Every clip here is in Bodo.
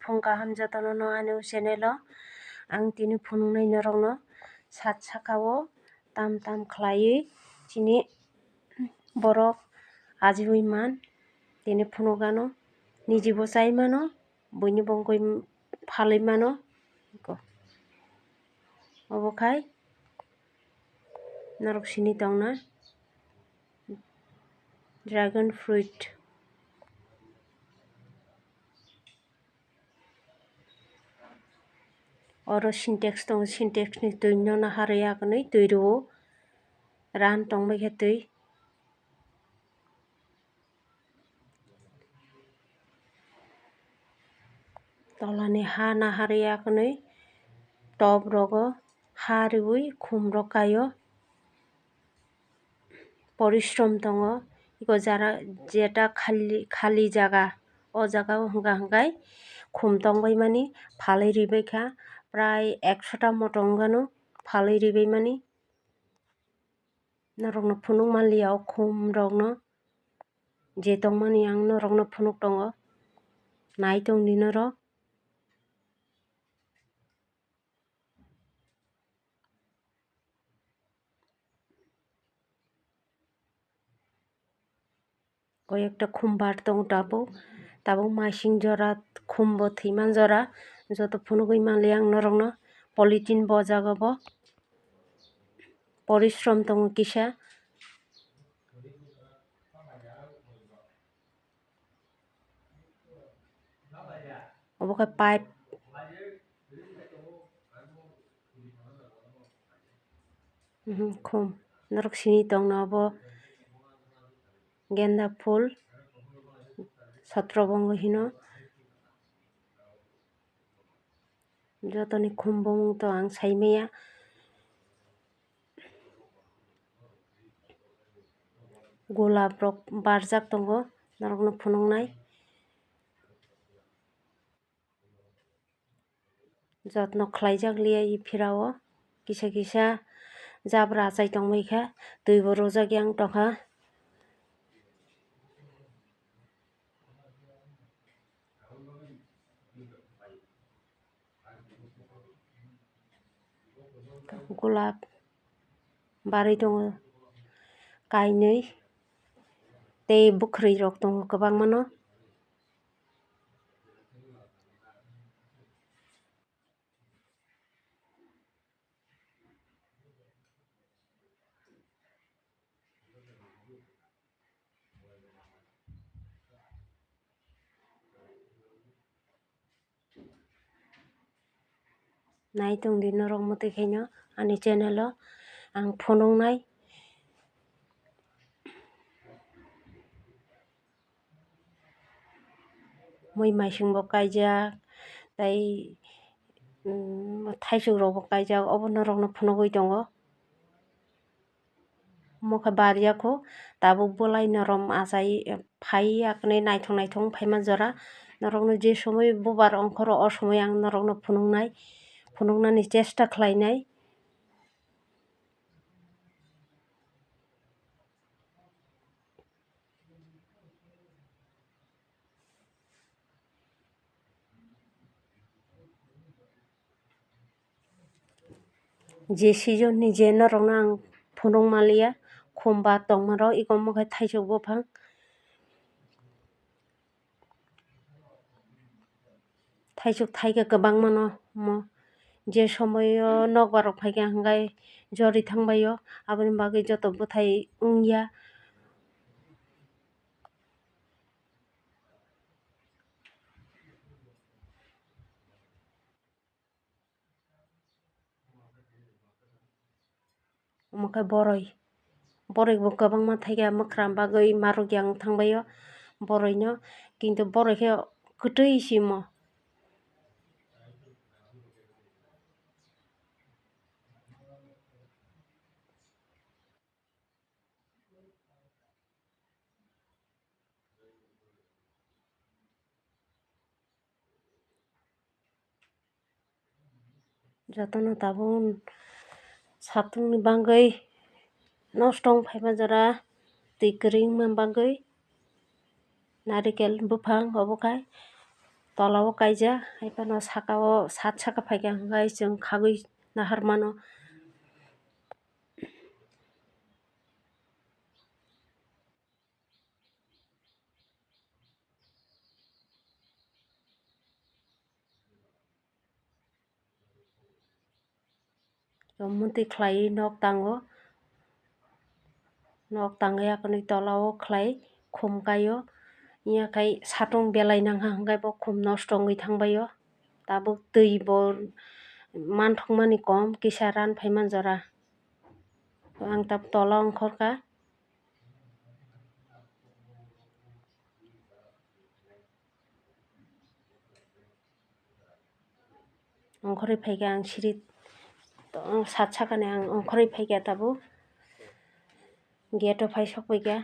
फुंका हामजातानो no anu channel ang tini phunungnai norokno sat sakao tam tam khlaiui tini borok ajiui man tini phunukano nijibo chai mano buini bo wngkui phalui mano obokhai norok sini tongna dragon fruit oro syntax tongo syntax ni tui no naharui akonoi tui rwo ran tongbai khe tui tolani ha naharui akonoi top rogo ha rwui khum rok kai o porishrom tongo iko jara jeta khali jaga o jaga o hwnka hwnkhe khum tongbai mani phalui ribai kha prai 100 ta moto wngmano phalui ribai mani norokno phunuk manliya o khum rokno je tongmani ang norokno phunuk tongo nai tongdi norok কয়েকটা khum bar tongo tabuk maising jora khum bo thaiman jora joto phunugui manliya ang norokno polythene bojago bo porishrom tongo kisa obokhai pipe khum norok sini tongna obo genda phul satrabongo hino jotoni khum bumung to ang saimaya golap rok barjak tongo norokno phunuknai jotno khlaijak liya ifirao kisa kisa jabra achai tongbai kha tui bo rojak yang tongkha golap barui tongo kainui tei bwkhwrui rok tongo kwbangma no nai tongdi norok mwtui khaino ani channel o ang phunuknai mui maising bo kaijak tei thaisok rok bo kaijak obo norokno phunugui tongo omokhai bariyakho tabuk bolai norom achai phai akonoi naithok naithok wng phaima jora norokno je somoi bobar ongkhoro o somoi ang norokno phunuknani chesta khlainai je season ni je norokno ang phunuk manliya khum ba tongma rok iko omokhai thaisok buphang thaisok thaika kwbangma no je somoi o nokbar rok phaikha hwnkhe jori thangbai o aboni bagui joto bwthai wngya omokhai boroi bo kwbangma thaikha mwkhra bagui marokya wng thangbai o boroi no kintu boroi khe kwtui simo jotono tabuk satung ni bagui nosto wng phaima jora tui kwrwui wngma bagui narikel buphang obokhai tolao kaija haibano sakao sat saka phaikha hwnkhe chwng khagui naharmano. Muntui khlaiui nok tango nok tangui akoni tolao khlai khum kaio yakai satung belai nangha hwnkhe bo khum nosto wngui thangbai o tabuk tui bo manthokmani kom kisa ranfaiman jora ang tab tola ongkhorka ongkhorui phaikha ang siri sat sakani ang ongkhorui phaikha tabuk gate o phai sokbaikha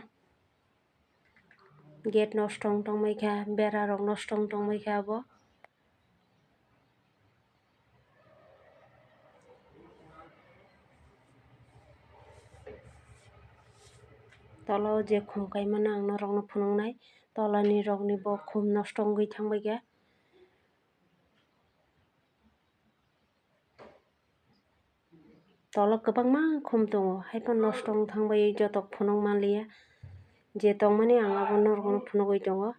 gate nosto ong tongmaikha bera rok nosto ong tongmaikha abo. Tolao je khum kaimano ang norokno phunuknai tolani rokni bo khum nosto wngui thangbaikha. Tola kwbangma khum tongo haibano nosto wngui thangbai joto phunuk manliya je tongmani ang abo norokno phunukgui tongo.